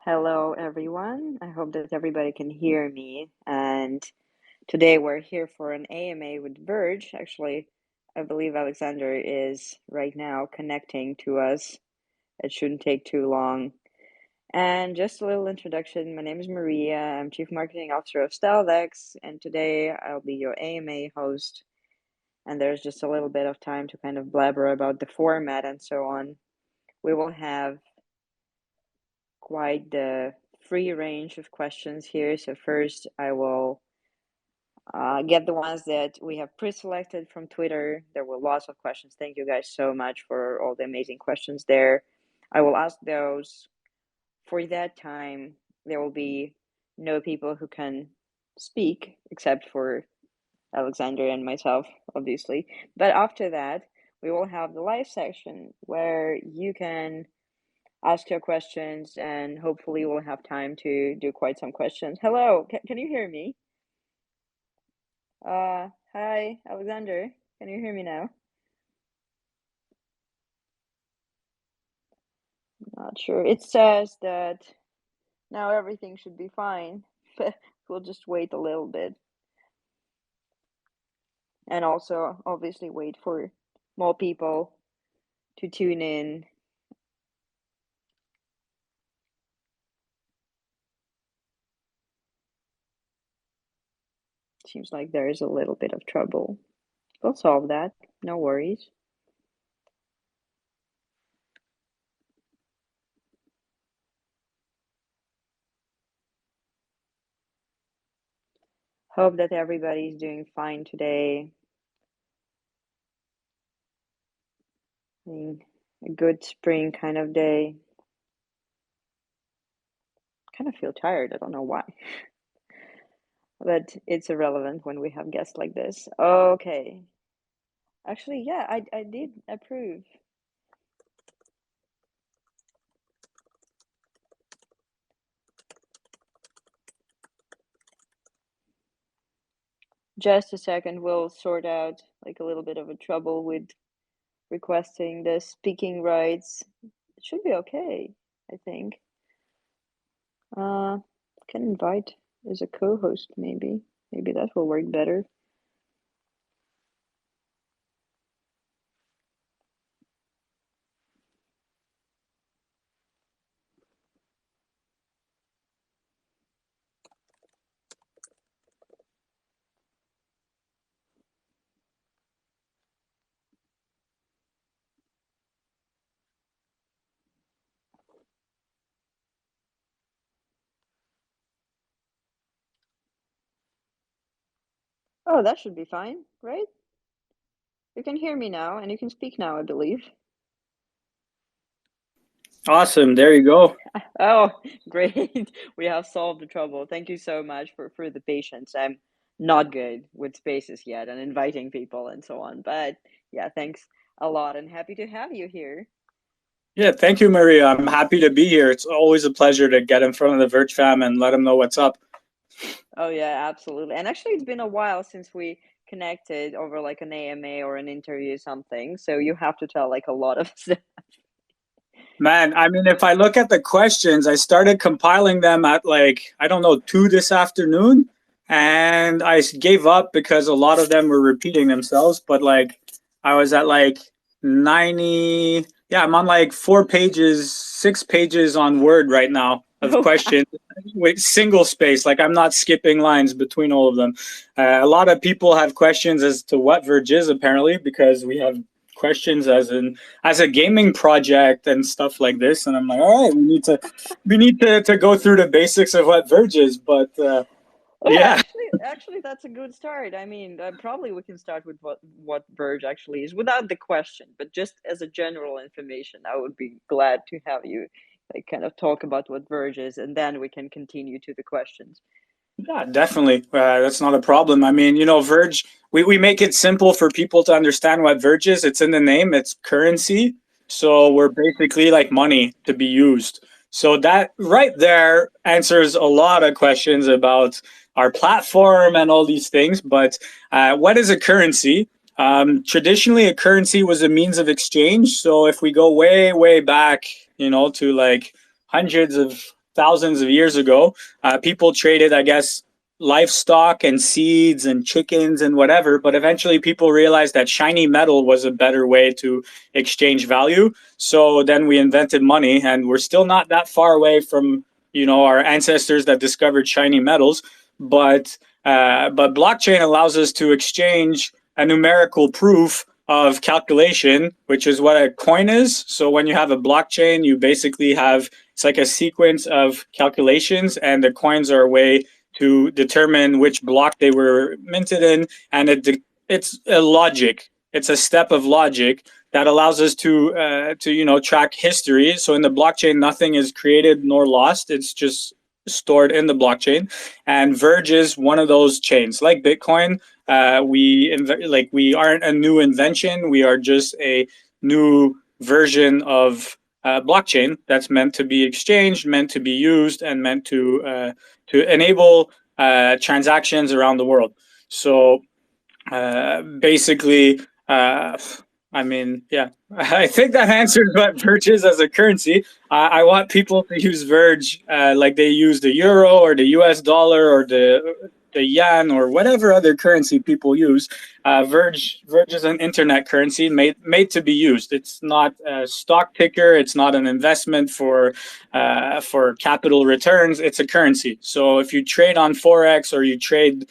Hello, everyone. I hope that everybody can hear me. And today we're here for an AMA with Verge. Actually, I believe Alexander is right now connecting to us. It shouldn't take too long. And just a little introduction. My name is Maria. I'm Chief Marketing Officer of StealthEX, and today I'll be your AMA host. And there's just a little bit of time to kind of blabber about the format and so on. We will have quite the free range of questions here. So first, I will get the ones that we have pre-selected from Twitter. There were lots of questions. Thank you guys so much for all the amazing questions there. I will ask those. For that time, there will be no people who can speak except for Alexander and myself, obviously. But after that, we will have the live section where you can ask your questions, and hopefully we'll have time to do quite some questions. Hello, can you hear me? Hi, Alexander. Can you hear me now? Not sure. It says that now everything should be fine, but we'll just wait a little bit. And also, obviously, wait for more people to tune in. Seems like there is a little bit of trouble. We'll solve that. No worries. Hope that everybody's doing fine today. A good spring kind of day. Kind of feel tired. I don't know why. But it's irrelevant when we have guests like this. Okay. Actually, yeah, I did approve. Just a second, we'll sort out like a little bit of a trouble with requesting the speaking rights. It should be okay, I think. Can invite as a co-host, maybe. Maybe that will work better. Oh, that should be fine, right? You can hear me now, and you can speak now, I believe. Awesome. There you go. Oh, great. We have solved the trouble. Thank you so much for the patience. I'm not good with spaces yet and inviting people and so on. But yeah, thanks a lot and happy to have you here. Yeah, thank you, Maria. I'm happy to be here. It's always a pleasure to get in front of the Verge fam and let them know what's up. Oh yeah, absolutely. And actually it's been a while since we connected over like an AMA or an interview or something. So you have to tell like a lot of stuff. Man, I mean, if I look at the questions, I started compiling them at like, I don't know, 2 this afternoon. And I gave up because a lot of them were repeating themselves. But like, I was at like 90. Yeah, I'm on like 4 pages, 6 pages on Word right now of Oh, questions with single space. Like, I'm not skipping lines between all of them. A lot of people have questions as to what Verge is, apparently, because we have questions as a gaming project and stuff like this, and I'm like, all right, we need to go through the basics of what Verge is, but oh yeah, yeah. actually that's a good start. I mean, probably we can start with what Verge actually is without the question, but just as a general information. I would be glad to have you like kind of talk about what Verge is, and then we can continue to the questions. Yeah, definitely. That's not a problem. I mean, Verge, we make it simple for people to understand what Verge is. It's in the name, it's currency. So we're basically like money to be used. So that right there answers a lot of questions about our platform and all these things. But what is a currency? Traditionally, a currency was a means of exchange. So if we go way, way back, to like hundreds of thousands of years ago, people traded, I guess, livestock and seeds and chickens and whatever. But eventually, people realized that shiny metal was a better way to exchange value. So then we invented money, and we're still not that far away from our ancestors that discovered shiny metals. But blockchain allows us to exchange a numerical proof of calculation, which is what a coin is. So when you have a blockchain, you basically have, it's like a sequence of calculations, and the coins are a way to determine which block they were minted in, and it's a logic. It's a step of logic that allows us to track history. So in the blockchain, nothing is created nor lost. It's just stored in the blockchain, and Verge is one of those chains. Like Bitcoin, we aren't a new invention. We are just a new version of blockchain that's meant to be exchanged, meant to be used, and meant to enable transactions around the world. So basically, I mean, yeah, I think that answers what Verge is as a currency. I want people to use Verge like they use the euro or the US dollar or the yen or whatever other currency people use. Verge is an internet currency made to be used. It's not a stock ticker. It's not an investment for capital returns. It's a currency. So if you trade on Forex or you trade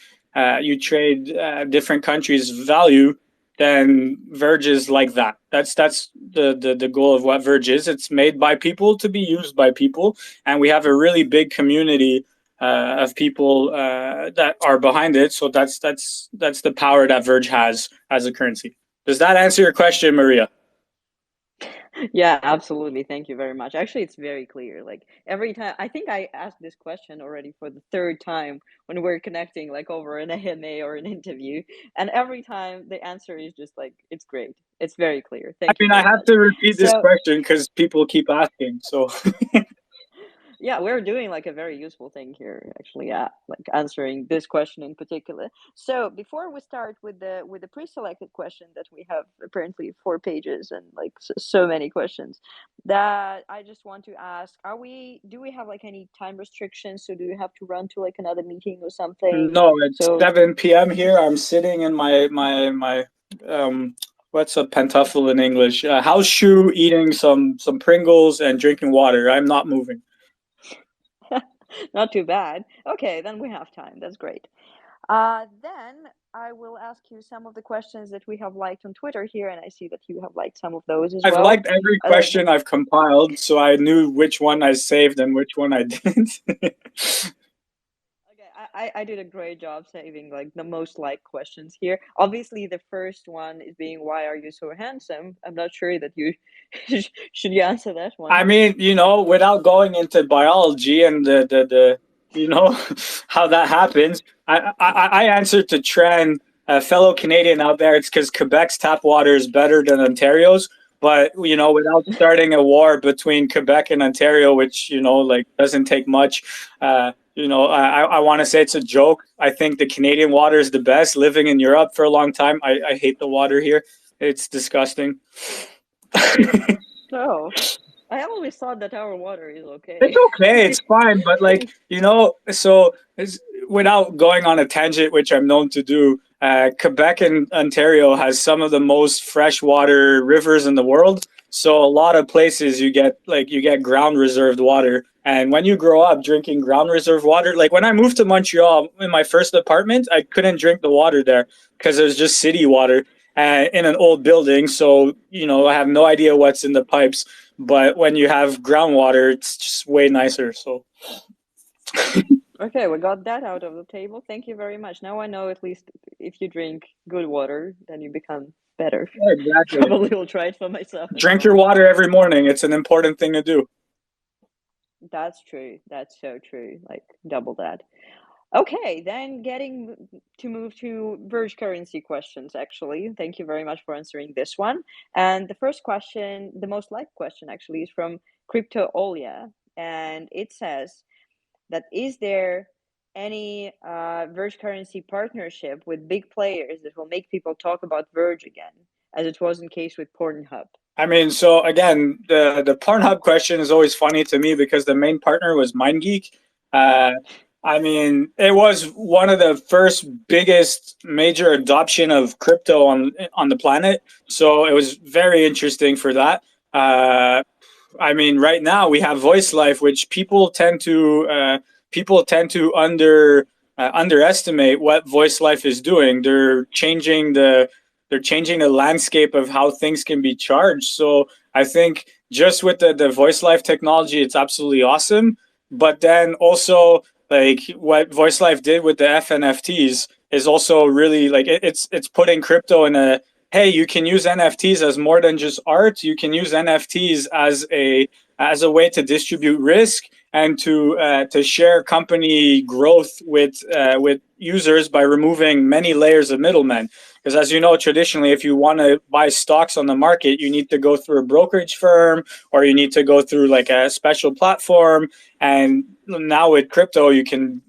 different countries' value, then Verge is like that. That's the goal of what Verge is. It's made by people to be used by people, and we have a really big community of people that are behind it. So that's the power that Verge has as a currency. Does that answer your question, Maria? Yeah, absolutely. Thank you very much. Actually, it's very clear. Like every time, I think I asked this question already for the third time when we're connecting, like over an AMA or an interview. And every time the answer is just like, it's great. It's very clear. I Thank you mean, I very have much. to repeat this So, question because people keep asking. So yeah, we're doing like a very useful thing here, actually. Yeah, like answering this question in particular. So before we start with the pre-selected question that we have apparently 4 pages and like so many questions, that I just want to ask: do we have like any time restrictions? So do you have to run to like another meeting or something? no, it's So 7 p.m. here. I'm sitting in my what's a pantofel in English? House shoe, eating some Pringles and drinking water. I'm not moving. not too bad. Okay, then we have time. That's great. Then I will ask you some of the questions that we have liked on Twitter here, and I see that you have liked some of those as I've well. liked every Uh, question I've compiled, so I knew which one I saved and which one I didn't. okay, I did a great job saving like the most liked questions here. Obviously, the first one is being, "Why are you so handsome?" I'm not sure that you should you answer that I one. mean, without going into biology and the how that happens, I answered to Tren, a fellow Canadian out there. It's because Quebec's tap water is better than Ontario's. But without starting a war between Quebec and Ontario, which like doesn't take much, I want to say it's a joke. I think the Canadian water is the best. Living in Europe for a long time, I hate the water here. It's disgusting. No, I always thought that our water is It's okay. okay, it's fine, but without going on a tangent, which I'm known to do, Quebec and Ontario has some of the most freshwater rivers in the world. So a lot of places you get ground reserved water, and when you grow up drinking ground reserved water, like when I moved to Montreal in my first apartment, I couldn't drink the water there because it was just city water in an old building. So I have no idea what's in the pipes, but when you have groundwater, it's just way nicer. So Okay, we got that out of the table. Thank you very much. Now I know at least if you drink good water, then you become better. yeah, exactly. Probably will try it for myself as Drink your well. water every morning. It's an important thing to do. That's true. That's so true. Like double that. Okay, then to move to Verge currency questions, actually. Thank you very much for answering this one. And the first question, the most liked question actually, is from Crypto Olia. And it says that is there any Verge currency partnership with big players that will make people talk about Verge again, as it was in case with Pornhub? I mean, so again, the Pornhub question is always funny to me because the main partner was MindGeek. Uh, I mean, it was one of the first biggest major adoption of crypto on the planet, so it was very interesting for that. Uh, I mean, right now we have Voice Life, which people tend to underestimate what Voice Life is doing. They're changing the landscape of how things can be charged. So I think just with the Voice Life technology, it's absolutely awesome. But then also like what Voice Life did with the FNFTs is also really like it's putting crypto in a hey, you can use NFTs as more than just art. You can use NFTs as a way to distribute risk and to share company growth with users by removing many layers of middlemen. Because as you know, traditionally, if you want to buy stocks on the market, you need to go through a brokerage firm or you need to go through like a special platform. And now with crypto, you can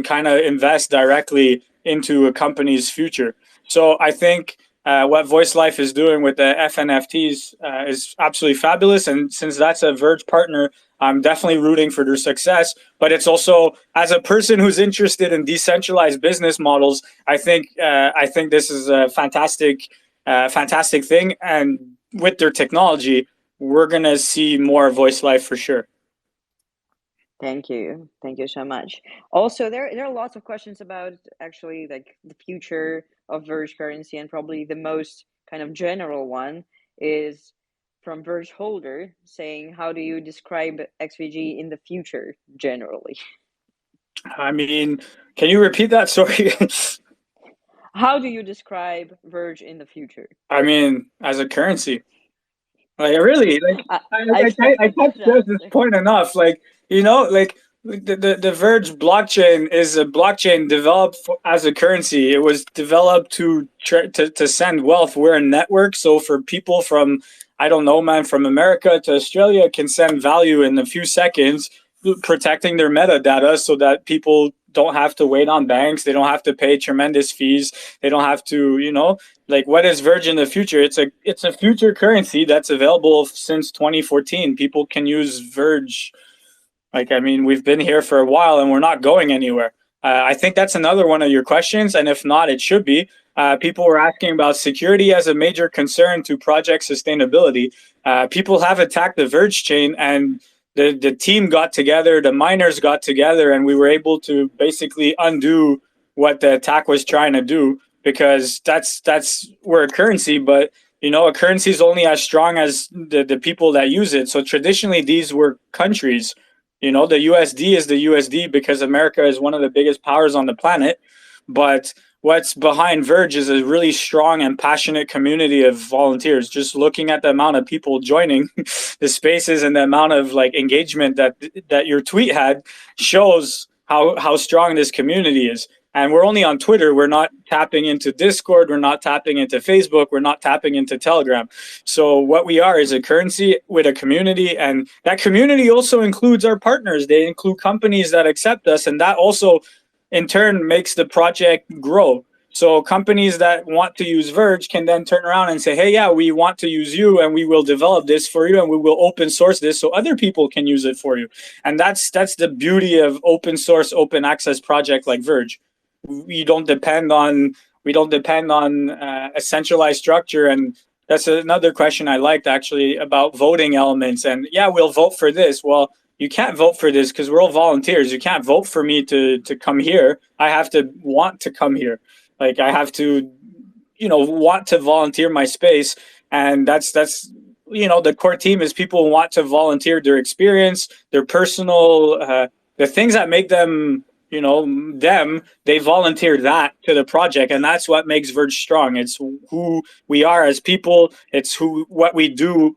kind of invest directly into a company's future. So I think what Voice Life is doing with the FNFTs is absolutely fabulous. And since that's a Verge partner, I'm definitely rooting for their success. But it's also, as a person who's interested in decentralized business models, I think this is a fantastic thing. And with their technology, we're gonna see more Voice Life for sure. Thank you so much. Also, there are lots of questions about actually like the future of Verge currency, and probably the most kind of general one is from Verge Holder saying, "How do you describe XVG in the future generally?" I mean, can you repeat that? Sorry. How do you describe Verge in the future? I mean, as a currency. Like really, like I, I I I expected can't that stress this answer. point enough. Like like the Verge blockchain is a blockchain developed as a currency. It was developed to send wealth. We're a network, so for people from I don't know, man, from America to Australia can send value in a few seconds, protecting their metadata so that people don't have to wait on banks. They don't have to pay tremendous fees. They don't have to, like what is Verge in the future? It's a future currency that's available since 2014. People can use Verge. Like I mean, we've been here for a while and we're not going anywhere. I think that's another one of your questions, and if not, it should be. People were asking about security as a major concern to project sustainability. People have attacked the Verge chain, and the team got together, the miners got together, and we were able to basically undo what the attack was trying to do because that's we're a currency, but a currency is only as strong as the people that use it. So traditionally, these were countries. The USD is the USD because America is one of the biggest powers on the planet. But what's behind Verge is a really strong and passionate community of volunteers. Just looking at the amount of people joining the spaces and the amount of like engagement that your tweet had shows how strong this community is. And we're only on Twitter. We're not tapping into Discord. We're not tapping into Facebook. We're not tapping into Telegram. So what we are is a currency with a community, and that community also includes our partners. They include companies that accept us, and that also in turn makes the project grow. So companies that want to use Verge can then turn around and say, hey, yeah, we want to use you and we will develop this for you and we will open source this so other people can use it for you. And that's the beauty of open source, open access project like Verge. We don't depend on a centralized structure. And that's another question I liked actually about voting elements. And yeah, we'll vote for this. Well, you can't vote for this because we're all volunteers. You can't vote for me to come here. I have to want to come here. Like I have to, want to volunteer my space. And that's the core team is people who want to volunteer their experience, their personal, the things that make them they volunteer that to the project, and that's what makes Verge strong. It's who we are as people. It's what we do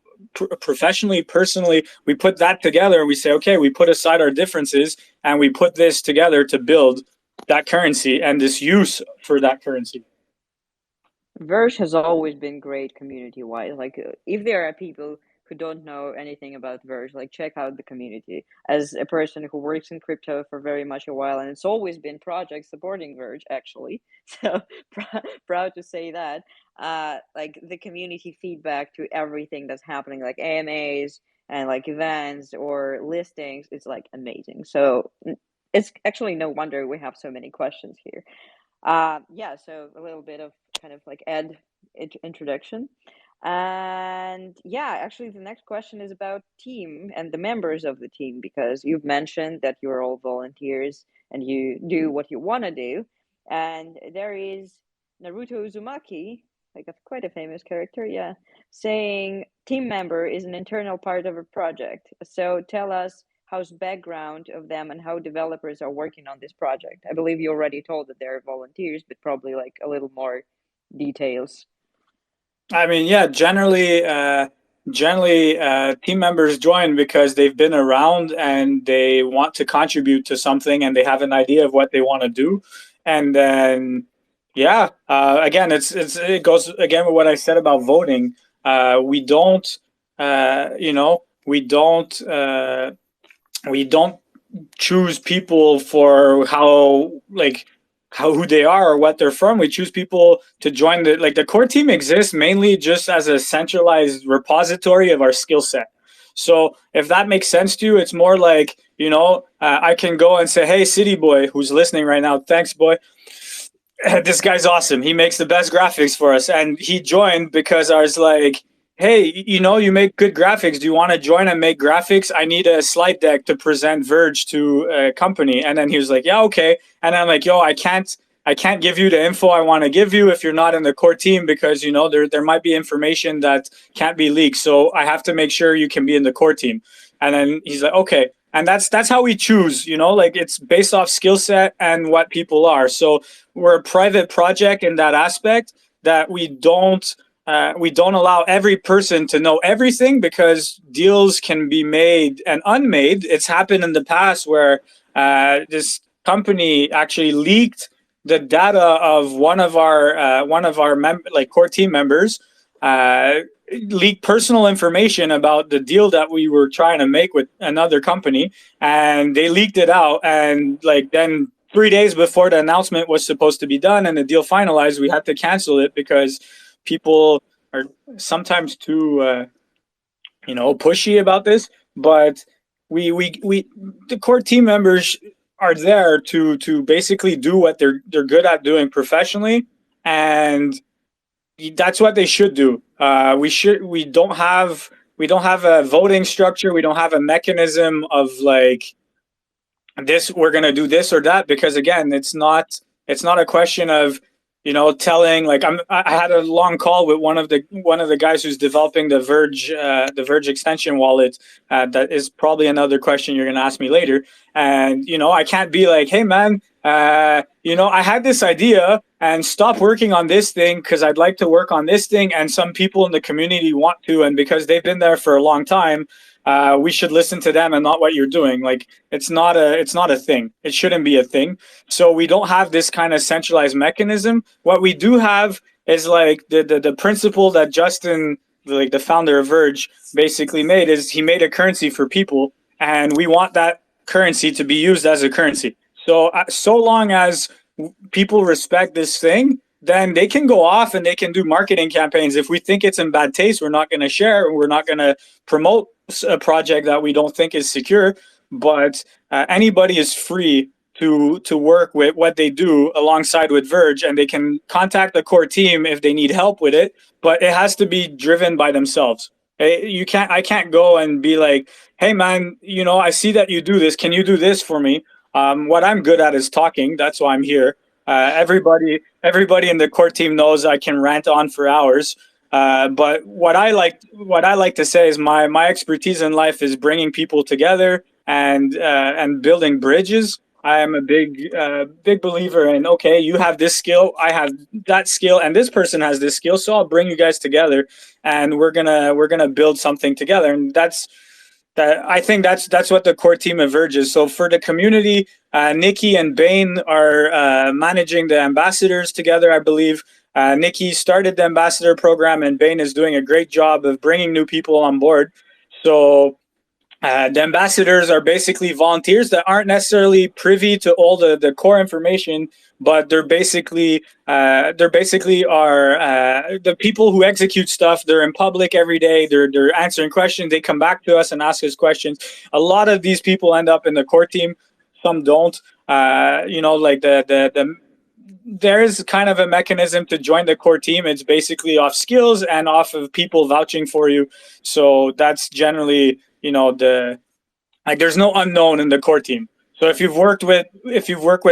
professionally, personally. We put that together and we say, okay, we put aside our differences and we put this together to build that currency and this use for that currency. Verge has always been great community wise. Like, if there are people who don't know anything about Verge, like check out the community. As a person who works in crypto for very much a while, and it's always been projects supporting Verge actually. So proud to say that. Like the community feedback to everything that's happening, like AMAs and like events or listings, it's like amazing. So it's actually no wonder we have so many questions here. Yeah, so a little bit of kind of like introduction. And yeah, actually, the next question is about team and the members of the team, because you've mentioned that you're all volunteers and you do what you want to do. And there is Naruto Uzumaki, like a quite a famous character, yeah, saying team member is an internal part of a project. So tell us how's background of them and how developers are working on this project. I believe you already told that they're volunteers, but probably like a little more details. I mean, yeah, generally, team members join because they've been around and they want to contribute to something and they have an idea of what they want to do. And then, yeah, again, it goes again with what I said about voting. We don't, you know, we don't choose people for how who they are or what they're from. We choose people to join the core team exists mainly just as a centralized repository of our skill set. So if that makes sense to you, it's more like, I can go and say, hey, City Boy, who's listening right now, thanks, boy. This guy's awesome. He makes the best graphics for us. And he joined because I was like, hey, you make good graphics. Do you want to join and make graphics? I need a slide deck to present Verge to a company. And then he was like, yeah, okay. And I'm like, yo, I can't give you the info I want to give you if you're not in the core team, because there might be information that can't be leaked. So I have to make sure you can be in the core team. And then he's like, okay. And that's how we choose, like it's based off skill set and what people are. So we're a private project in that aspect, that we don't allow every person to know everything, because deals can be made and unmade. It's happened in the past where this company actually leaked the data of one of our core team members, leaked personal information about the deal that we were trying to make with another company, and they leaked it out. And then 3 days before the announcement was supposed to be done and the deal finalized, we had to cancel it because people are sometimes too pushy about this. But we the core team members are there to basically do what they're good at doing professionally, and that's what they should do. We don't have a voting structure. We don't have a mechanism of like this, we're going to do this or that, because again, it's not a question of telling, like, I had a long call with one of the guys who's developing the Verge extension wallet. That is probably another question you're going to ask me later. And I can't be like, hey man, I had this idea and stop working on this thing because I'd like to work on this thing, and some people in the community want to, and because they've been there for a long time, we should listen to them and not what you're doing. Like, it's not a thing. It shouldn't be a thing. So we don't have this kind of centralized mechanism. What we do have is like the principle that Justin, like the founder of Verge, basically made, is he made a currency for people, and we want that currency to be used as a currency. So so long as people respect this thing, then they can go off and they can do marketing campaigns. If we think it's in bad taste, we're not going to share. We're not going to promote a project that we don't think is secure. But anybody is free to work with what they do alongside with Verge, and they can contact the core team if they need help with it. But it has to be driven by themselves. I can't go and be like, hey man, I see that you do this. Can you do this for me? What I'm good at is talking. That's why I'm here. Everybody in the core team knows I can rant on for hours. But what I like to say is my expertise in life is bringing people together and building bridges. I am a big believer in, okay, you have this skill, I have that skill, and this person has this skill, so I'll bring you guys together, and we're gonna build something together. And I think that's what the core team of Verge is. So for the community, Nikki and Bain are managing the ambassadors together, I believe. Nikki started the ambassador program, and Bain is doing a great job of bringing new people on board. So the ambassadors are basically volunteers that aren't necessarily privy to all the core information, but they're basically are the people who execute stuff. They're in public every day. They're answering questions. They come back to us and ask us questions. A lot of these people end up in the core team. Some don't. Like the there is kind of a mechanism to join the core team. It's basically off skills and off of people vouching for you. So that's generally, there's no unknown in the core team. So if you've worked with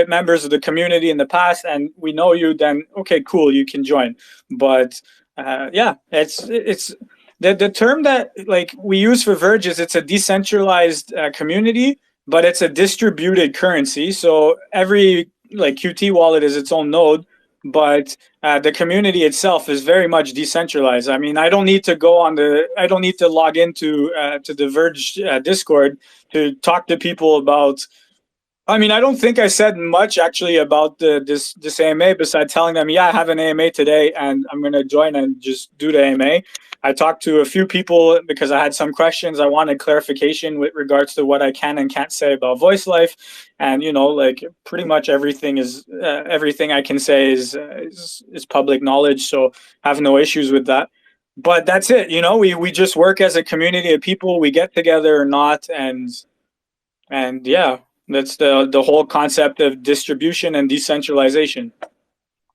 members of the community in the past and we know you, then okay, cool, you can join. But it's the term that like we use for Verge is it's a decentralized community, but it's a distributed currency. So every like Qt wallet is its own node, but the community itself is very much decentralized. I mean, I don't need to log into to the Verge Discord to talk to people about. I mean, I don't think I said much actually about this AMA besides telling them, yeah, I have an AMA today and I'm going to join and just do the AMA. I talked to a few people because I had some questions. I wanted clarification with regards to what I can and can't say about voice life. And, like pretty much everything I can say is public knowledge. So I have no issues with that. But that's it. We just work as a community of people. We get together or not. And yeah. That's the whole concept of distribution and decentralization.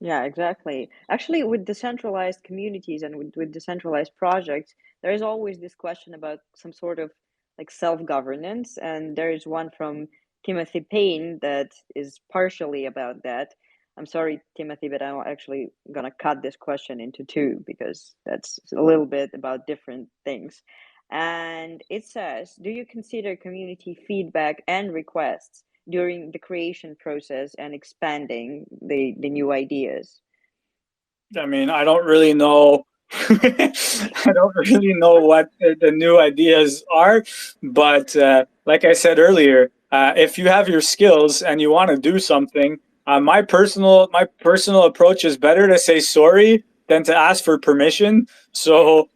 Yeah, exactly. Actually, with decentralized communities and with decentralized projects, there is always this question about some sort of like self-governance, and there is one from Timothy Payne that is partially about that. I'm sorry, Timothy, but I'm actually gonna cut this question into two because that's a little bit about different things. And it says, do you consider community feedback and requests during the creation process and expanding the new ideas? I mean, I don't really know. I don't really know what the new ideas are, but like I said earlier, if you have your skills and you want to do something, my personal approach is better to say sorry than to ask for permission. So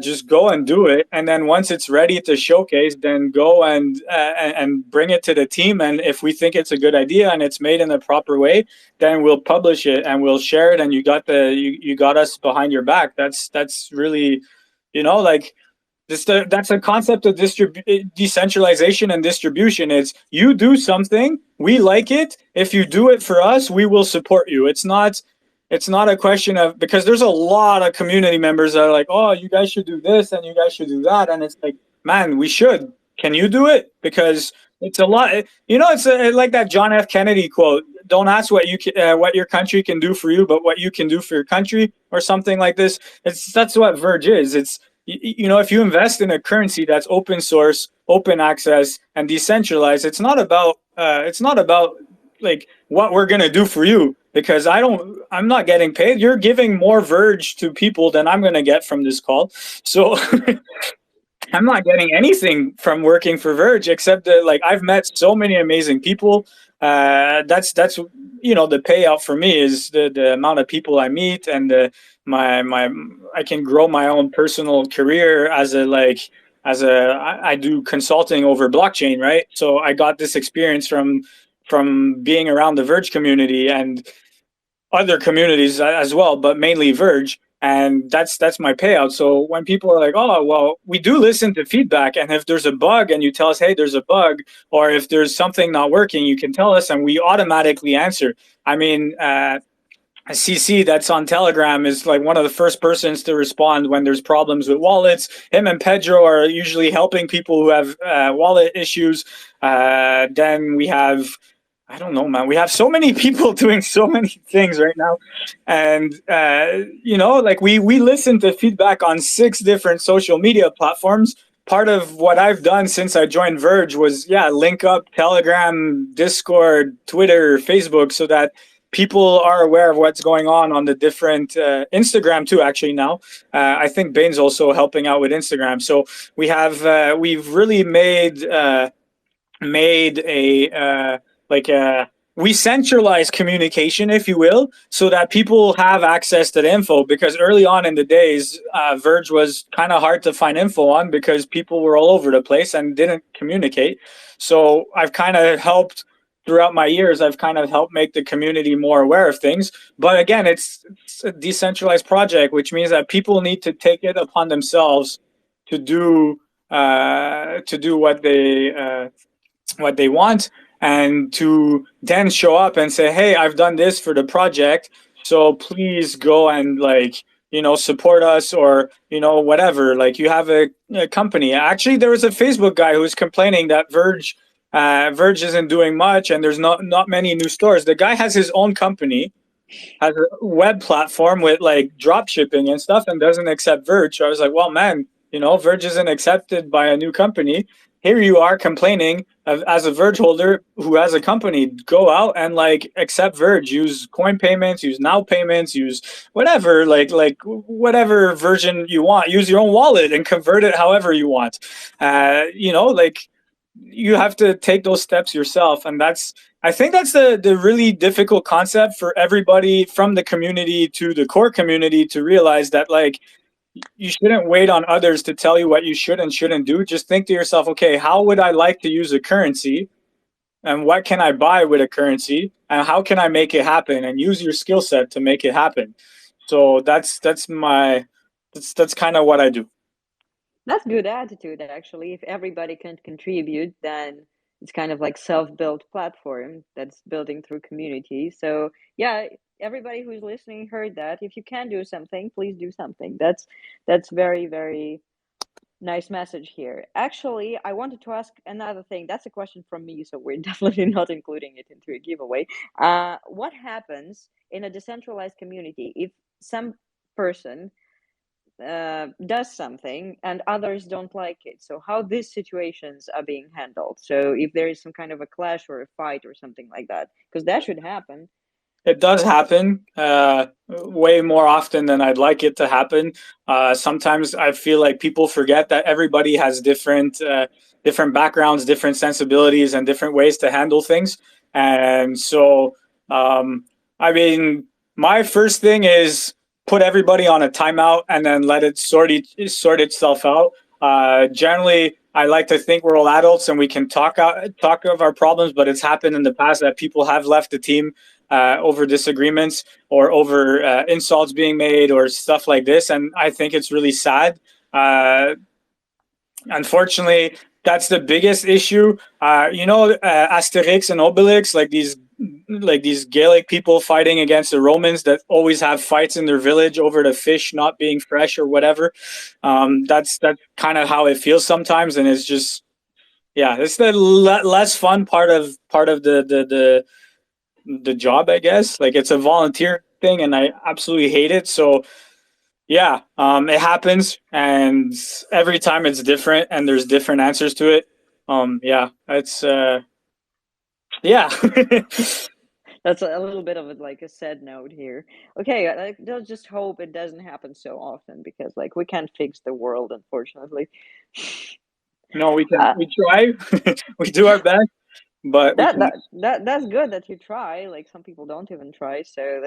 just go and do it, and then once it's ready to showcase, then go and bring it to the team. And if we think it's a good idea and it's made in the proper way, then we'll publish it and we'll share it. And you got us behind your back. That's really, like that's a concept of decentralization and distribution. It's you do something, we like it. If you do it for us, we will support you. It's not a question of, because there's a lot of community members that are like, oh, you guys should do this and you guys should do that. And it's like, man, we should. Can you do it? Because it's a lot. It's like that John F. Kennedy quote. Don't ask what your country can do for you, but what you can do for your country, or something like this. That's what Verge is. It's, if you invest in a currency that's open source, open access, and decentralized, it's not about like what we're gonna do for you, because I'm not getting paid. You're giving more Verge to people than I'm gonna get from this call. So I'm not getting anything from working for Verge except that, like, I've met so many amazing people. That's the payout for me is the amount of people I meet, and I can grow my own personal career I do consulting over blockchain, right? So I got this experience from being around the Verge community and other communities as well, but mainly Verge. And that's my payout. So when people are like, oh, well, we do listen to feedback, and if there's a bug and you tell us, hey, there's a bug, or if there's something not working, you can tell us and we automatically answer. I mean, CC that's on Telegram is like one of the first persons to respond when there's problems with wallets. Him and Pedro are usually helping people who have wallet issues. Then we have, I don't know, man. We have so many people doing so many things right now. And, like we listen to feedback on 6 different social media platforms. Part of what I've done since I joined Verge was, link up Telegram, Discord, Twitter, Facebook, so that people are aware of what's going on the different Instagram too, actually now. I think Bain's also helping out with Instagram. So we've really made a we centralize communication, if you will, so that people have access to the info. Because early on in the days, Verge was kind of hard to find info on because people were all over the place and didn't communicate. So I've kind of helped throughout my years. I've kind of helped make the community more aware of things. But again, it's a decentralized project, which means that people need to take it upon themselves to do what they want, and to then show up and say, hey, I've done this for the project, so please go and support us, or whatever. Like, you have a company. Actually, there was a Facebook guy who was complaining that Verge isn't doing much and there's not many new stores. The guy has his own company, has a web platform with like drop shipping and stuff, and doesn't accept Verge. So I was like, well, man, Verge isn't accepted by a new company. Here you are complaining as a Verge holder who has a company. Go out and like accept Verge. Use coin payments, use now payments, use whatever, like whatever version you want. Use your own wallet and convert it however you want. Like, you have to take those steps yourself, and I think that's the really difficult concept for everybody from the community to the core community to realize, that like, you shouldn't wait on others to tell you what you should and shouldn't do. Just think to yourself, okay, how would I like to use a currency, and what can I buy with a currency, and how can I make it happen, and use your skill set to make it happen. So that's kind of what I do. That's good attitude, actually. If everybody can contribute, then it's kind of like self-built platform that's building through community. So yeah, everybody who's listening heard that. If you can do something, please do something. That's very, very nice message here. Actually, I wanted to ask another thing. That's a question from me, so we're definitely not including it into a giveaway. What happens in a decentralized community if some person does something and others don't like it? So how these situations are being handled? So if there is some kind of a clash or a fight or something like that, because that should happen. It does happen, way more often than I'd like it to happen. Sometimes I feel like people forget that everybody has different backgrounds, different sensibilities, and different ways to handle things. And so, I mean, my first thing is put everybody on a timeout and then let it sort itself out. Generally, I like to think we're all adults and we can talk of our problems, but it's happened in the past that people have left the team over disagreements, or over insults being made, or stuff like this, and I think it's really sad. Unfortunately, that's the biggest issue. Asterix and Obelix, like these Gaelic people fighting against the Romans that always have fights in their village over the fish not being fresh or whatever. That's kind of how it feels sometimes, and it's just, yeah, it's the less fun part of the job, I guess. Like, it's a volunteer thing and I absolutely hate it. So yeah, it happens, and every time it's different and there's different answers to it. Yeah, it's yeah. That's a little bit of like a sad note here. Okay, let's just hope it doesn't happen so often, because like we can't fix the world, unfortunately. No, we try. We do our best, but that's good that you try. Like, some people don't even try, so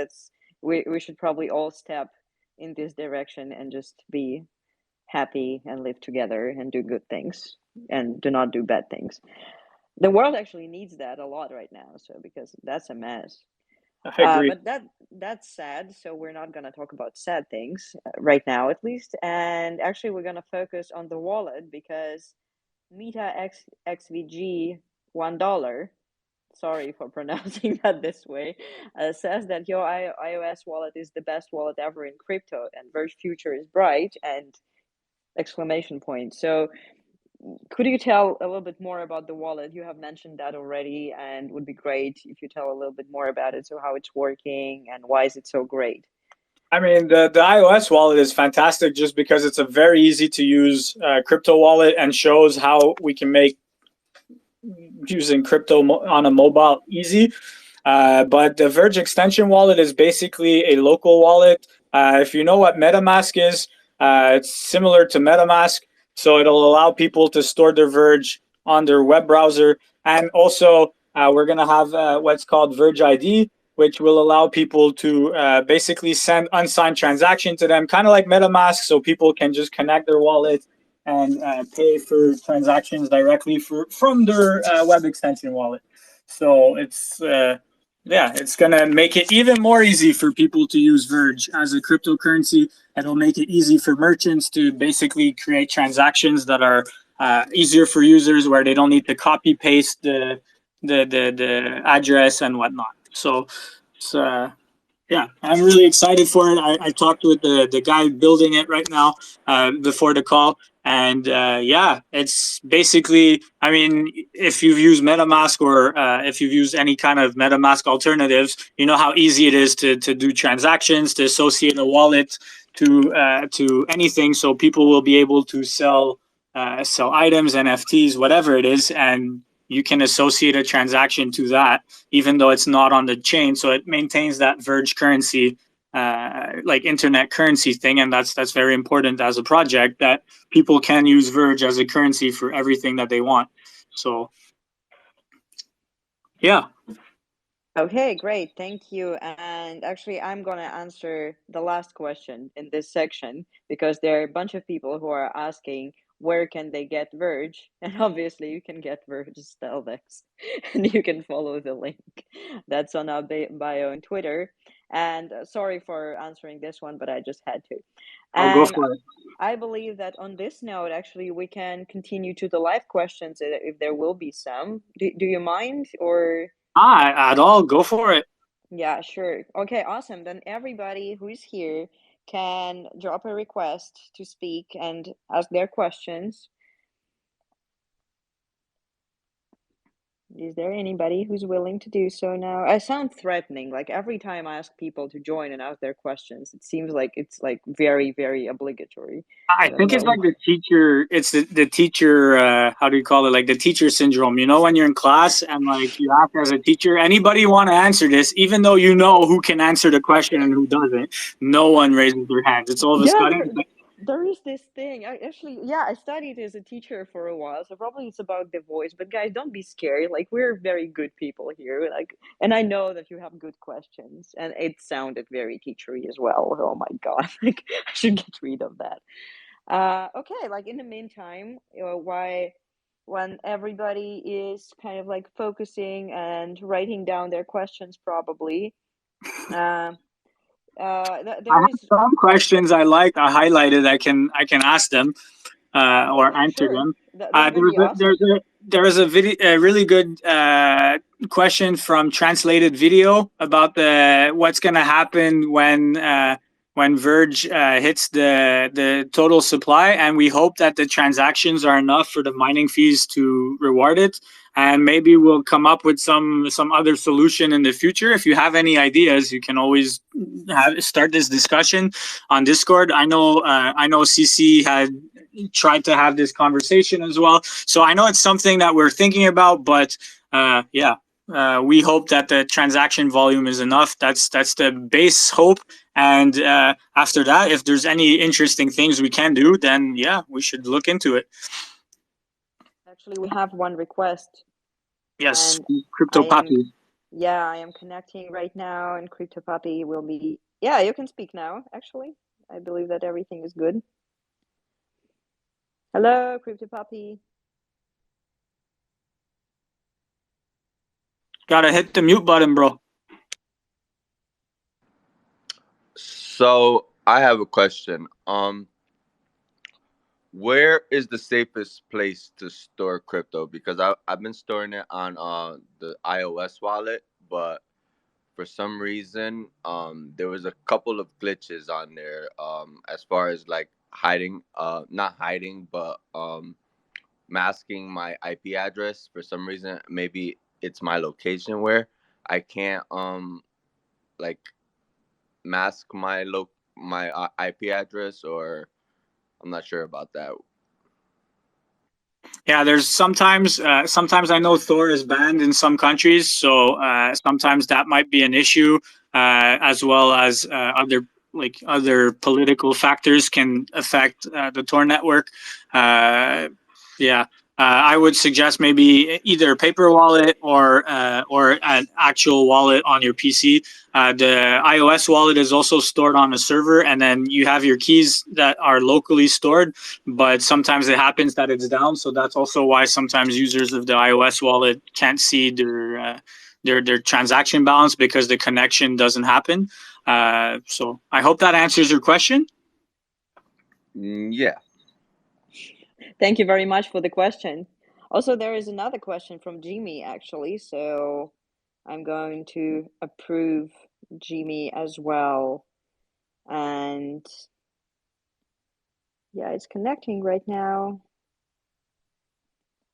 we should probably all step in this direction and just be happy and live together and do good things and do not do bad things. The world actually needs that a lot right now, so because that's a mess. I agree. But that's sad, so we're not gonna talk about sad things right now, at least. And actually, we're gonna focus on the wallet, because Meta XVG $1. Sorry for pronouncing that this way. Says that your iOS wallet is the best wallet ever in crypto, and Verge future is bright, and exclamation point. So could you tell a little bit more about the wallet? You have mentioned that already, and would be great if you tell a little bit more about it. So how it's working and why is it so great? I mean, the iOS wallet is fantastic just because it's a very easy to use crypto wallet, and shows how we can make using crypto on a mobile easy. But the Verge extension wallet is basically a local wallet. If you know what MetaMask is, it's similar to MetaMask. So it'll allow people to store their Verge on their web browser. And also, we're going to have what's called Verge ID, which will allow people to basically send unsigned transaction to them, kind of like MetaMask, so people can just connect their wallet and pay for transactions directly from their web extension wallet. So it's it's gonna make it even more easy for people to use Verge as a cryptocurrency. It'll make it easy for merchants to basically create transactions that are easier for users, where they don't need to copy paste the address and whatnot. So it's yeah, I'm really excited for it. I talked with the guy building it right now before the call. And yeah, it's basically, I mean, if you've used MetaMask or if you've used any kind of MetaMask alternatives, you know how easy it is to do transactions, to associate a wallet to anything. So people will be able to sell items, NFTs, whatever it is, and you can associate a transaction to that, even though it's not on the chain. So it maintains that Verge currency, like internet currency thing. And that's very important as a project, that people can use Verge as a currency for everything that they want. So, yeah. Okay, great. Thank you. And actually, I'm going to answer the last question in this section because there are a bunch of people who are asking where can they get Verge? And obviously, you can get Verge StealthEX and you can follow the link that's on our bio on Twitter. And sorry for answering this one, but I just had to. I'll go And for it. I believe that on this note, actually, we can continue to the live questions if there will be some. Do you mind or? At all, go for it. Yeah, sure. Okay, awesome. Then everybody who is here can drop a request to speak and ask their questions. Is there anybody who's willing to do so now? I sound threatening. Like every time I ask people to join and ask their questions, it seems like it's like very, very obligatory. I I don't think it's know. like the teacher. It's the teacher. How do you call it? Like the teacher syndrome. You know, when you're in class and like you ask as a teacher, anybody want to answer this, even though you know who can answer the question and who doesn't. No one raises their hands. It's all of a Yeah, sudden. there is this thing. I studied as a teacher for a while, so probably it's about the voice. But guys, don't be scared. Like we're very good people here. Like, and I know that you have good questions, and it sounded very teachery as well. Oh my god, like I should get rid of that. Okay, like in the meantime, why when everybody is kind of like focusing and writing down their questions, probably. Uh, I there have is. some questions I highlighted. I can ask them or Okay, answer sure. them. That's There gonna was be awesome. a video, a really good question from Translated Video about the what's going to happen when Verge hits the total supply, and we hope that the transactions are enough for the mining fees to reward it. And maybe we'll come up with some other solution in the future. If you have any ideas, you can always start this discussion on Discord. I know CC had tried to have this conversation as well. So I know it's something that we're thinking about, but we hope that the transaction volume is enough. That's the base hope. And after that, if there's any interesting things we can do, then yeah, we should look into it. Actually, we have one request. Yes, And Crypto I am, Poppy. yeah, I am connecting right now, and Crypto Puppy will be. Yeah, you can speak now. Actually, I believe that everything is good. Hello, Crypto Puppy. Gotta hit the mute button, bro. So I have a question. Where is the safest place to store crypto? Because I've been storing it on the iOS wallet, but for some reason there was a couple of glitches on there as far as like hiding not hiding but masking my IP address. For some reason, maybe it's my location where I can't like mask my IP address, or I'm not sure about that. Yeah, there's sometimes I know Thor is banned in some countries, so sometimes that might be an issue, as well as other political factors can affect the Tor network. Yeah, I would suggest maybe either a paper wallet or an actual wallet on your PC. The iOS wallet is also stored on a server, and then you have your keys that are locally stored, but sometimes it happens that it's down. So that's also why sometimes users of the iOS wallet can't see their transaction balance because the connection doesn't happen. So I hope that answers your question. Yeah. Thank you very much for the question. Also, there is another question from Jimmy, actually. So I'm going to approve Jimmy as well. And yeah, it's connecting right now.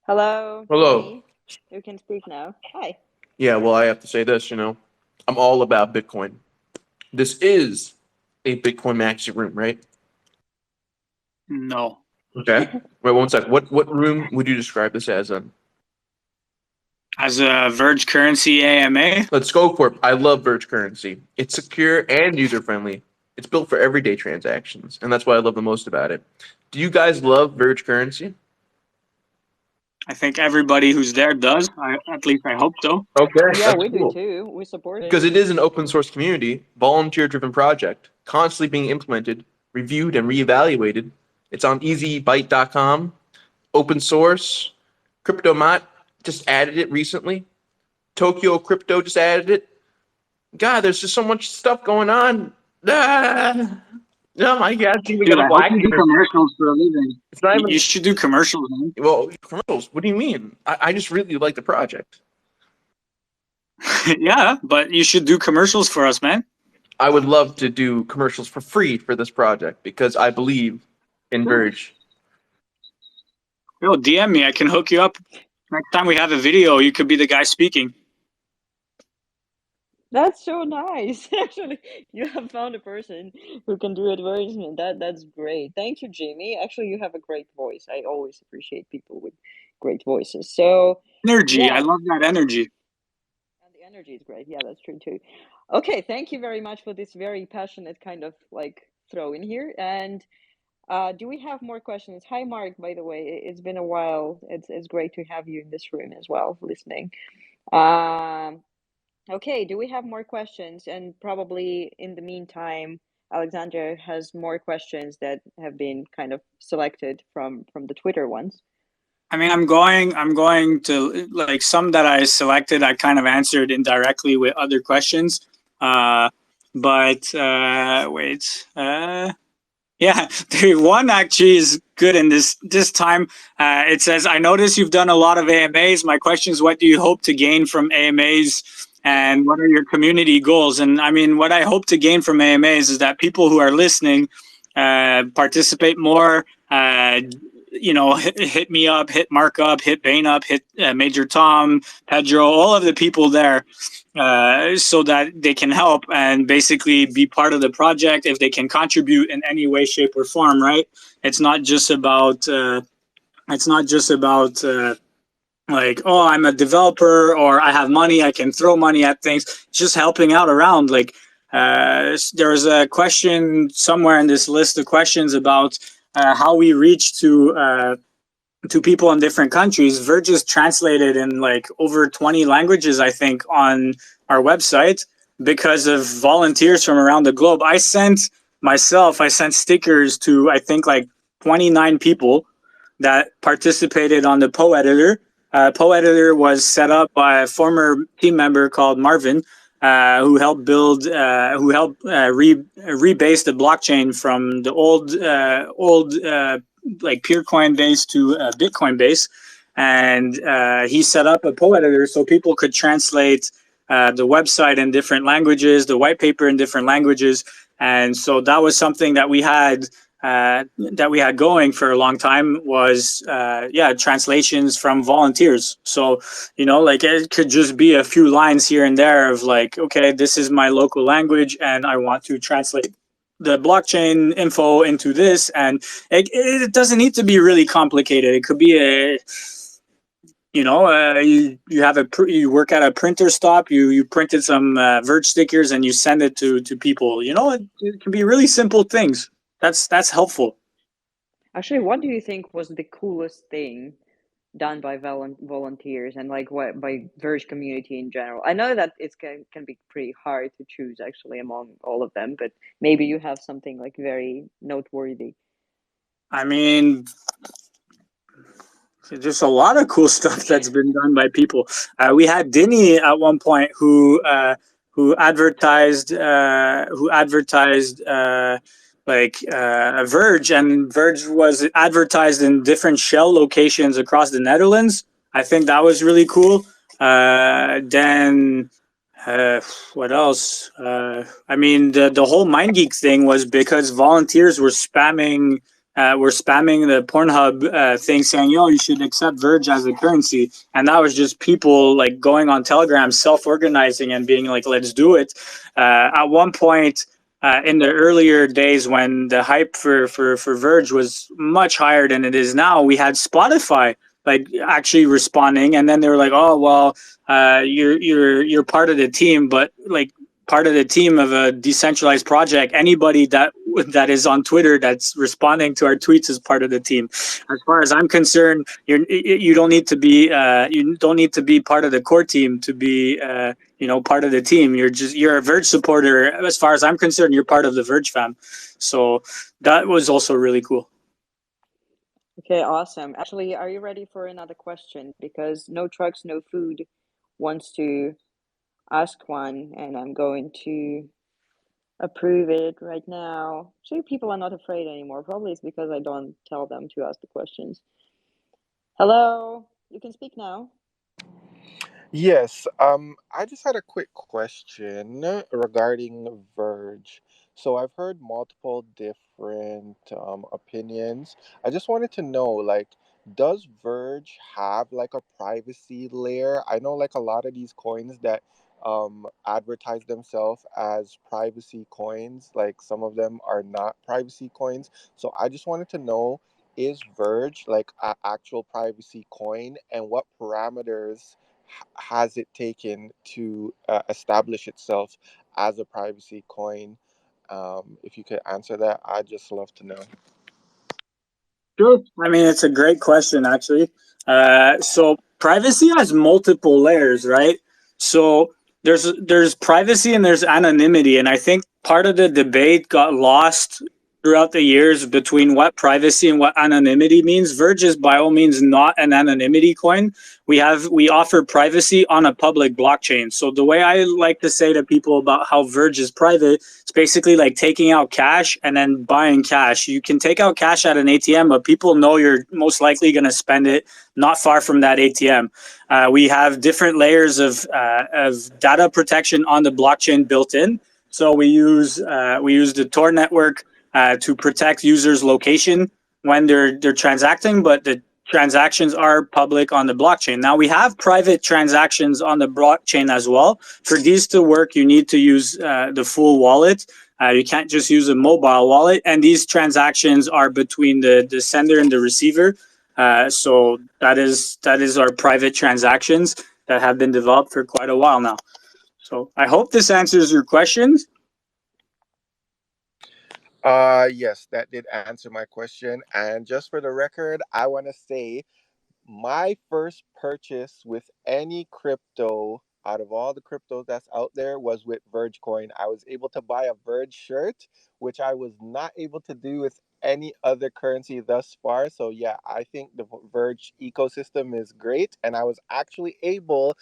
Hello, Hello. Jimmy. You can speak now. Hi. Yeah, well, I have to say this, I'm all about Bitcoin. This is a Bitcoin maxi room, right? No. Okay. Wait, one sec. What room would you describe this as? As a Verge currency AMA, Let's go for it. I love Verge currency. It's secure and user friendly. It's built for everyday transactions, and that's what I love the most about it. Do you guys love Verge currency? I think everybody who's there does. At least I hope so. Okay. Yeah, that's we do cool. too. We support it. Because it is an open source community, volunteer driven project, constantly being implemented, reviewed, and reevaluated. It's on easybyte.com, open source. CryptoMot just added it recently. Tokyo Crypto just added it. God, there's just so much stuff going on. Ah. Oh my God, we Dude, got a I hope black you do here. commercials for a living. It's not You even, should do commercials, man. well, commercials. What do you mean? I just really like the project. Yeah, but you should do commercials for us, man. I would love to do commercials for free for this project because I believe in Verge. Yo, DM me. I can hook you up. Next time we have a video, you could be the guy speaking. That's so nice. Actually, you have found a person who can do advertisement. That's great. Thank you, Jimmy. Actually, you have a great voice. I always appreciate people with great voices. So, Energy. I yeah, love that energy. and the energy is great. Yeah, that's true too. Okay, thank you very much for this very passionate kind of like throw in here. And do we have more questions? Hi, Mark, by the way. It's been a while. It's great to have you in this room as well, listening. Um, Okay, do we have more questions? And probably in the meantime, Alexander has more questions that have been kind of selected from the Twitter ones. I mean, I'm going to like some that I selected. I kind of answered indirectly with other questions. But wait. Yeah, the one actually is good in this time. It says, I notice you've done a lot of AMAs. My question is, what do you hope to gain from AMAs, and what are your community goals? And I mean, what I hope to gain from AMAs is that people who are listening participate more. Hit me up, hit Mark up, hit Bain up, hit Major Tom, Pedro, all of the people there, so that they can help and basically be part of the project if they can contribute in any way, shape, or form. Right? It's not just about like, oh, I'm a developer or I have money, I can throw money at things. It's just helping out around. Like, there's a question somewhere in this list of questions about how we reach to people in different countries. Verge is translated in like over 20 languages, I think, on our website because of volunteers from around the globe. I sent stickers to, I think, like 29 people that participated on the Poe editor. Poe editor was set up by a former team member called Marvin, who helped rebase the blockchain from the old like Peercoin base to Bitcoin base, and he set up a Poe editor so people could translate the website in different languages, the white paper in different languages, and so that was something that we had going for a long time, was translations from volunteers. So like it could just be a few lines here and there of like, okay, this is my local language and I want to translate the blockchain info into this, and it doesn't need to be really complicated. It could be you work at a printer stop, you printed some Verge stickers and you send it to people. It can be really simple things. That's helpful. Actually, what do you think was the coolest thing done by volunteers and like what by Verge community in general? I know that it can be pretty hard to choose actually among all of them, but maybe you have something like very noteworthy. I mean, just a lot of cool stuff that's been done by people. We had Dinny at one point who advertised Verge, and Verge was advertised in different Shell locations across the Netherlands. I think that was really cool. Then what else? I mean, the whole MindGeek thing was because volunteers were spamming the Pornhub thing saying, "Yo, you should accept Verge as a currency," and that was just people like going on Telegram, self-organizing, and being like, "Let's do it." At one point, in the earlier days when the hype for Verge was much higher than it is now, we had Spotify like actually responding, and then they were like, "Oh well, you're part of the team, but like." Part of the team of a decentralized project. Anybody that is on Twitter that's responding to our tweets is part of the team. As far as I'm concerned, you don't need to be part of the core team to be part of the team. You're a Verge supporter. As far as I'm concerned, you're part of the Verge fam. So that was also really cool. Okay, awesome. Actually, are you ready for another question? Because No Trucks, No Food wants to ask one, and I'm going to approve it right now. See, people are not afraid anymore. Probably it's because I don't tell them to ask the questions. Hello, you can speak now. Yes, I just had a quick question regarding Verge. So I've heard multiple different opinions. I just wanted to know, like, does Verge have like a privacy layer? I know like a lot of these coins that advertise themselves as privacy coins, like some of them are not privacy coins. So I just wanted to know, is Verge like an actual privacy coin, and what parameters has it taken to establish itself as a privacy coin? If you could answer that, I'd just love to know. Sure. I mean, it's a great question, actually. So privacy has multiple layers, right? So there's privacy and there's anonymity, and I think part of the debate got lost throughout the years between what privacy and what anonymity means. Verge is by all means not an anonymity coin. We offer privacy on a public blockchain. So the way I like to say to people about how Verge is private, it's basically like taking out cash and then buying cash. You can take out cash at an ATM, but people know you're most likely going to spend it not far from that ATM. We have different layers of data protection on the blockchain built in. So we use the Tor network to protect users' location when they're transacting, but the transactions are public on the blockchain. Now we have private transactions on the blockchain as well. For these to work, you need to use the full wallet. You can't just use a mobile wallet, and these transactions are between the sender and the receiver. So that is our private transactions that have been developed for quite a while now. So I hope this answers your questions. Yes, that did answer my question. And just for the record, I want to say my first purchase with any crypto out of all the cryptos that's out there was with Verge Coin. I was able to buy a Verge shirt, which I was not able to do with any other currency thus far. So yeah, I think the Verge ecosystem is great, and I was actually able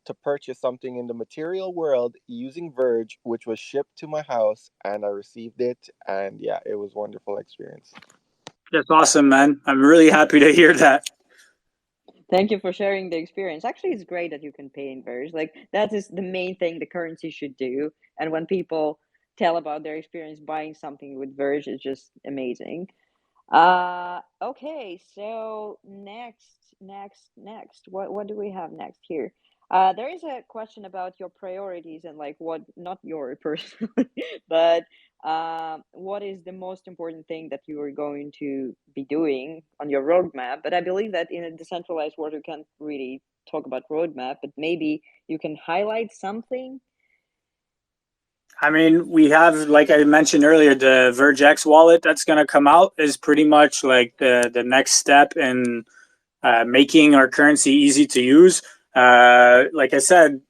to purchase something in the material world using Verge, which was shipped to my house, and I received it, and yeah, it was a wonderful experience. That's awesome, man. I'm really happy to hear that. Thank you for sharing the experience. Actually, it's great that you can pay in Verge. Like that is the main thing the currency should do. And when people tell about their experience buying something with Verge, it's just amazing. Okay, so next. What do we have next here? There is a question about your priorities and like what, not your personally, but what is the most important thing that you are going to be doing on your roadmap? But I believe that in a decentralized world, you can't really talk about roadmap, but maybe you can highlight something. I mean, we have, like I mentioned earlier, the VergeX wallet that's going to come out is pretty much like the next step in making our currency easy to use. Like I said,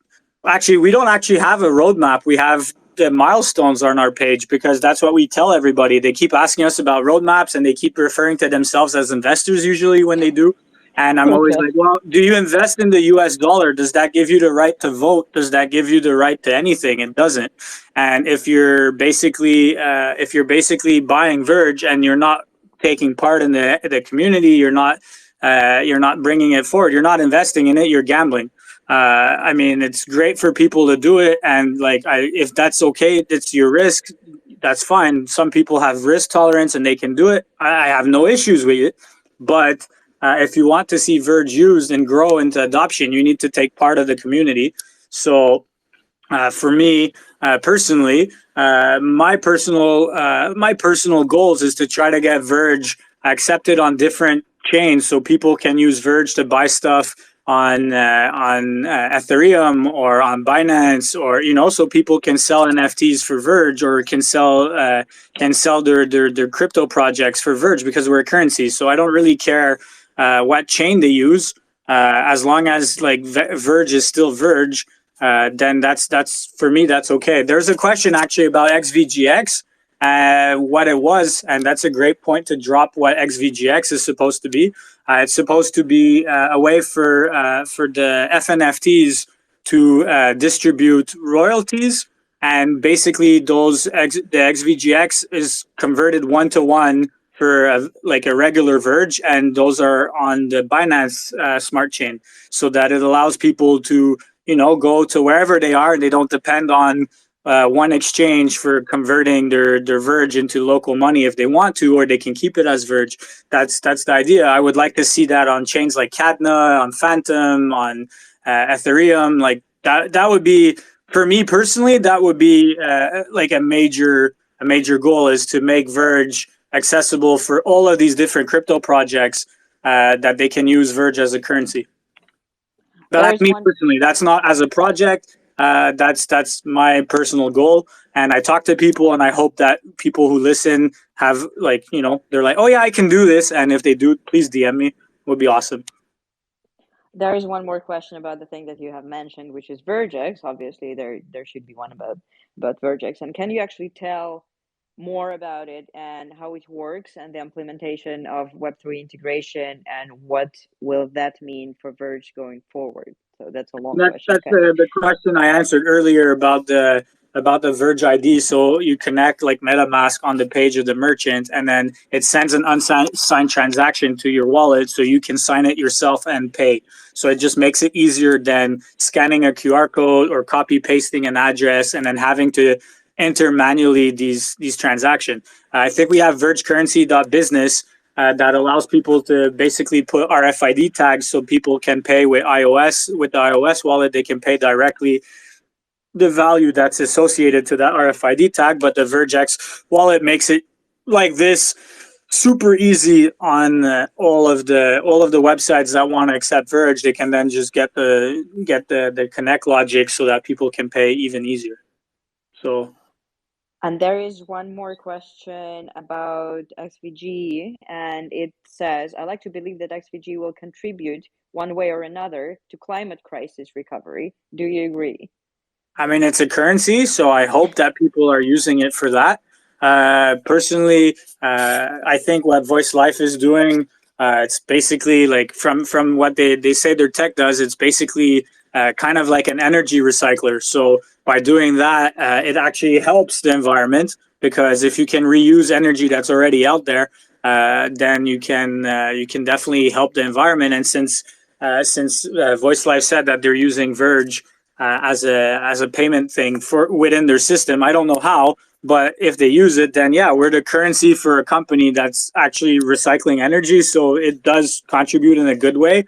actually, we don't actually have a roadmap. We have the milestones on our page because that's what we tell everybody. They keep asking us about roadmaps and they keep referring to themselves as investors usually when they do. And I'm always like, well, do you invest in the US dollar? Does that give you the right to vote? Does that give you the right to anything? It doesn't. And if you're basically buying Verge and you're not taking part in the community, you're not bringing it forward. You're not investing in it. You're gambling. I mean, it's great for people to do it, and if that's okay, it's your risk. That's fine. Some people have risk tolerance and they can do it. I have no issues with it, but if you want to see Verge used and grow into adoption, you need to take part of the community. So, for me personally, my personal goals is to try to get Verge accepted on different chains, so people can use Verge to buy stuff on Ethereum or on Binance, or so people can sell NFTs for Verge, or can sell their crypto projects for Verge, because we're a currency. So I don't really care what chain they use, as long as Verge is still Verge. Then that's for me, that's okay. There's a question actually about XVGX, what it was, and that's a great point to drop what XVGX is supposed to be. It's supposed to be a way for the FNFTs to distribute royalties, and basically the XVGX is converted 1-to-1 for a regular Verge, and those are on the Binance smart chain, so that it allows people to go to wherever they are, and they don't depend on one exchange for converting their Verge into local money if they want to, or they can keep it as Verge. That's the idea. I would like to see that on chains like Cadna, on Phantom, on Ethereum. Like that would be, for me personally, that would be a major goal, is to make Verge accessible for all of these different crypto projects, that they can use Verge as a currency. But that's me personally. That's not as a project. That's my personal goal. And I talk to people, and I hope that people who listen have they're like, oh yeah, I can do this. And if they do, please DM me. It would be awesome. There is one more question about the thing that you have mentioned, which is VergeX. Obviously, there should be one about VergeX. And can you actually tell more about it and how it works, and the implementation of Web3 integration, and what will that mean for Verge going forward? So that's a long question. That's the question I answered earlier about the Verge ID. So you connect MetaMask on the page of the merchant, and then it sends an unsigned transaction to your wallet, so you can sign it yourself and pay. So it just makes it easier than scanning a QR code or copy pasting an address and then having to enter manually these transactions. I think we have vergecurrency.business that allows people to basically put RFID tags, so people can pay with iOS. With the iOS wallet, they can pay directly the value that's associated to that RFID tag. But the VergeX wallet makes it like this, super easy on all of the websites that want to accept Verge. They can then just get the connect logic so that people can pay even easier. So. And there is one more question about XVG, and it says, I like to believe that XVG will contribute one way or another to climate crisis recovery. Do you agree? I mean, it's a currency, so I hope that people are using it for that. Personally, I think what Voice Life is doing, it's basically from what they say their tech does, it's basically kind of like an energy recycler. So by doing that, it actually helps the environment, because if you can reuse energy that's already out there, then you can definitely help the environment. And since Voice Life said that they're using Verge as a payment thing within their system, I don't know how, but if they use it, then yeah, we're the currency for a company that's actually recycling energy. So it does contribute in a good way.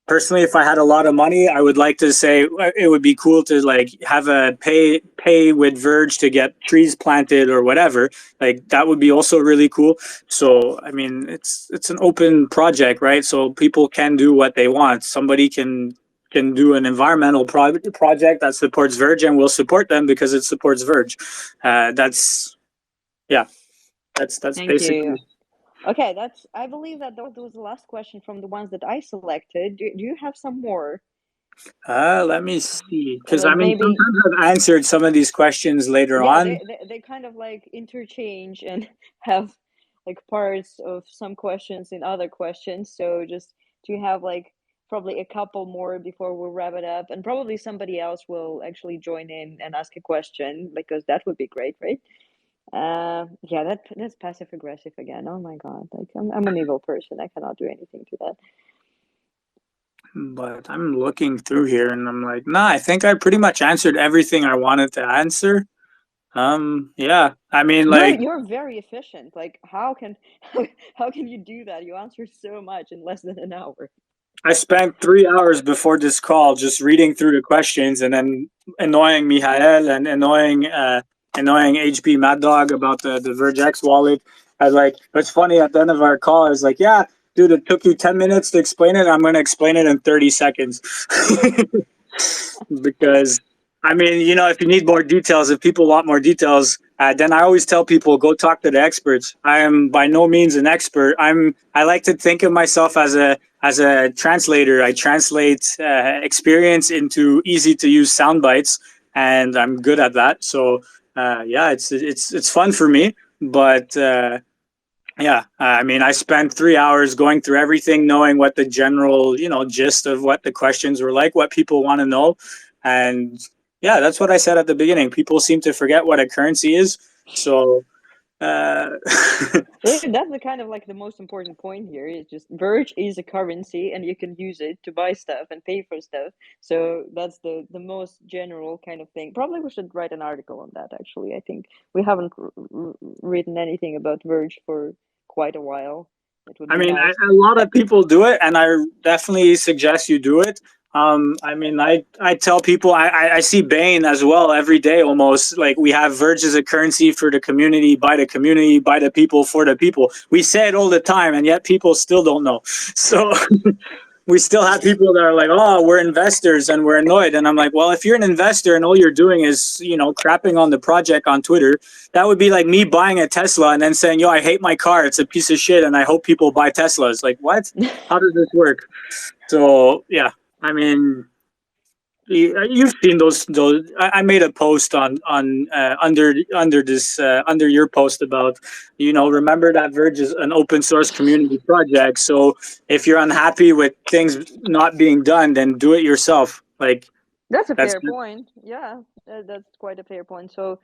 Personally, if I had a lot of money, I would like to say it would be cool to have a pay with Verge to get trees planted or whatever. That would be also really cool. So I mean, it's an open project, right? So people can do what they want. Somebody can do an environmental project that supports Verge, and we'll support them because it supports Verge. That's Thank basically. you. Okay, I believe that was the last question from the ones that I selected. Do you have some more? Let me see, because I Like mean, maybe, sometimes I've answered some of these questions later yeah, on. they kind of like interchange and have like parts of some questions in other questions. So just to have like probably a couple more before we wrap it up, and probably somebody else will actually join in and ask a question because that would be great, right? Yeah, that's passive aggressive again. Oh my God, like I'm an evil person. I cannot do anything to that. But I'm looking through here and I'm like, nah, I think I pretty much answered everything I wanted to answer. Yeah, I mean, like, You're very efficient. Like how can you do that? You answer so much in less than an hour. I spent 3 hours before this call just reading through the questions and then annoying Mihael and annoying HP Mad Dog about the VergeX wallet. I was like, it's funny at the end of our call, I was like, yeah, dude, it took you 10 minutes to explain it. I'm going to explain it in 30 seconds. Because I mean, if you need more details, if people want more details, then I always tell people go talk to the experts. I am by no means an expert. I like to think of myself as a translator. I translate experience into easy to use sound bites, and I'm good at that. So yeah, it's fun for me. But yeah, I mean, I spent 3 hours going through everything, knowing what the general, gist of what the questions were like, what people want to know. And yeah, that's what I said at the beginning. People seem to forget what a currency is. So, uh, That's the kind of like the most important point here. Is just Verge is a currency, and you can use it to buy stuff and pay for stuff. So that's the most general kind of thing. Probably we should write an article on that. Actually, I think we haven't written anything about Verge for quite a while. It would I be mean, nice. a lot of people do it, and I definitely suggest you do it. I mean, I tell people I see Bane as well every day almost. Like we have Verge as a currency for the community, by the community, by the people, for the people. We say it all the time, and yet people still don't know. So we still have people that are like, oh, we're investors and we're annoyed. And I'm like, well, if you're an investor and all you're doing is, crapping on the project on Twitter, that would be like me buying a Tesla and then saying, yo, I hate my car. It's a piece of shit. And I hope people buy Teslas. Like, what? How does this work? So, yeah, I mean, you've seen those. I made a post on under this under your post about remember that Verge is an open source community project. So if you're unhappy with things not being done, then do it yourself. Like That's a that's fair point. Yeah, that's quite a fair point. So,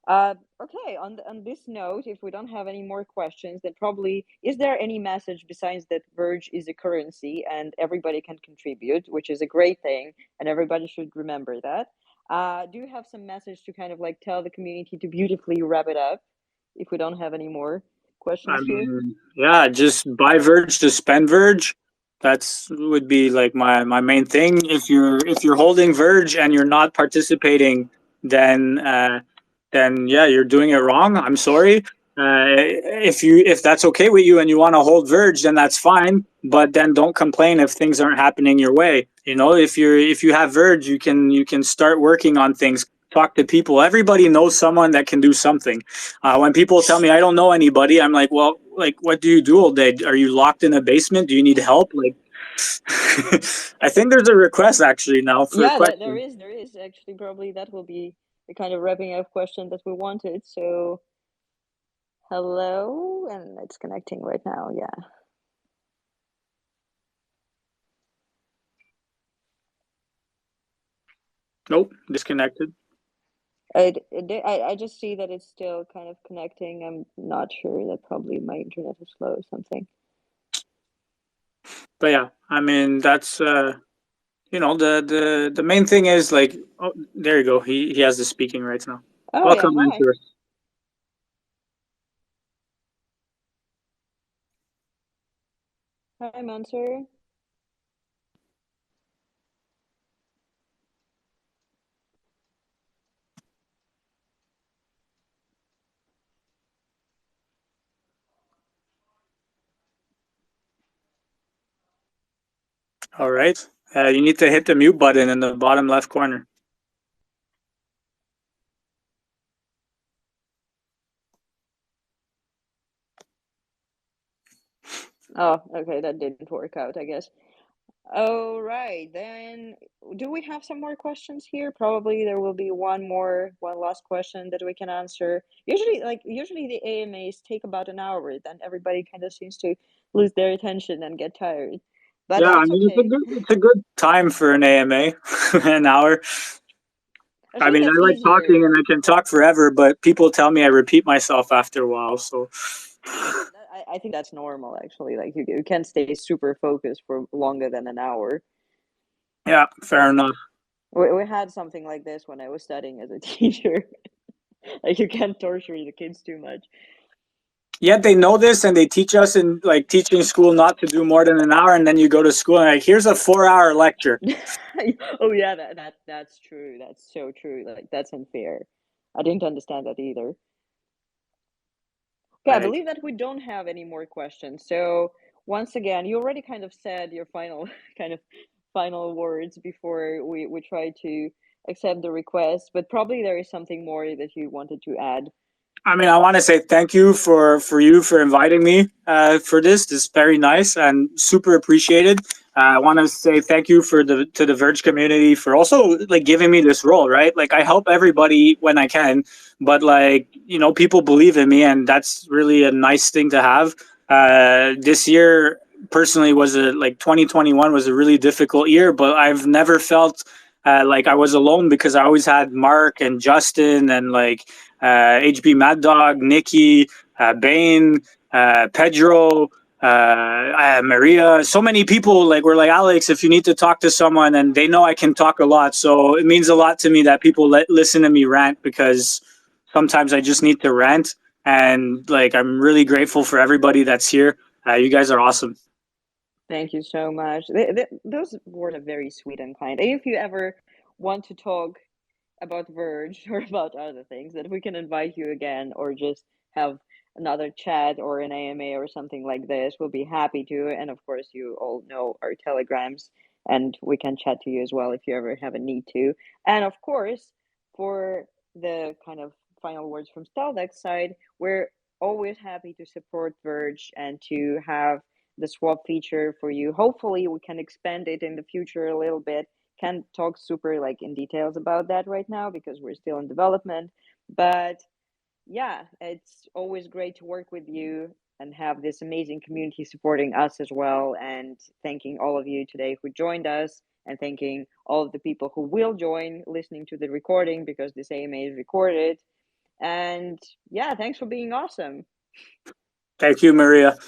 okay, on this note, if we don't have any more questions, then probably is there any message besides that Verge is a currency and everybody can contribute, which is a great thing, and everybody should remember that. Do you have some message to kind of like tell the community to beautifully wrap it up if we don't have any more I questions here? mean, yeah, just buy Verge to spend Verge. That's would be like my main thing. If you're holding Verge and you're not participating, then then yeah, you're doing it wrong. I'm sorry. If that's okay with you and you want to hold Verge, then that's fine. But then don't complain if things aren't happening your way. If you have Verge, you can start working on things. Talk to people. Everybody knows someone that can do something. When people tell me I don't know anybody, I'm like, well, like, what do you do all day? Are you locked in a basement? Do you need help? Like, I think there's a request actually now for Yeah, that there questions. is actually probably that will be the kind of wrapping up question that we wanted. So hello, and it's connecting right now. Yeah. Nope, disconnected. I just see that it's still kind of connecting. I'm not sure. That probably my internet is slow or something. But yeah, I mean that's the main thing is like, oh, there you go. He has the speaking rights now. Oh yeah, Welcome, hi. Mentor. Hi, Mansour. All right. You need to hit the mute button in the bottom left corner. Oh, okay, that didn't work out, I guess. All right, then do we have some more questions here? Probably there will be one last question that we can answer. Usually the AMAs take about an hour, then everybody kind of seems to lose their attention and get tired. But Yeah, I that's mean okay. it's a good time for an AMA, an hour. I I think mean, I that's like talking easier. and I can talk forever, but people tell me I repeat myself after a while. So, I think that's normal actually. Like you can't stay super focused for longer than an hour. yeah, fair enough. We had something like this when I was studying as a teacher. Like you can't torture the kids too much. Yet they know this and they teach us in like teaching school not to do more than an hour, and then you go to school and like, here's a 4 hour lecture. Oh yeah, that's true. That's so true. Like that's unfair. I didn't understand that either. Okay, I Right. believe that we don't have any more questions. So once again, you already kind of said your final kind of final words before we try to accept the request, but probably there is something more that you wanted to add. I mean, I want to say thank you for inviting me for this. This is very nice and super appreciated. I want to say thank you for the to the Verge community for also like giving me this role. Right, like I help everybody when I can, but like you know, people believe in me, and that's really a nice thing to have. This year personally was a like 2021 was a really difficult year, but I've never felt like I was alone because I always had Mark and Justin and like HB Mad Dog, Nikki, Bane, Pedro, Maria. So many people like were like Alex. If you need to talk to someone, and they know I can talk a lot, so it means a lot to me that people listen to me rant because sometimes I just need to rant. And like I'm really grateful for everybody that's here. You guys are awesome. Thank you so much. Those words are very sweet and kind. And if you ever want to talk about Verge or about other things, that we can invite you again or just have another chat or an AMA or something like this. We'll be happy to. And of course, you all know our telegrams, and we can chat to you as well if you ever have a need to. And of course, for the kind of final words from StealthEX side, we're always happy to support Verge and to have the swap feature for you. Hopefully, we can expand it in the future a little bit. Can't talk super like in details about that right now because we're still in development. But yeah, it's always great to work with you and have this amazing community supporting us as well. And thanking all of you today who joined us, and thanking all of the people who will join listening to the recording because this AMA is recorded. And yeah, thanks for being awesome. Thank you, Maria.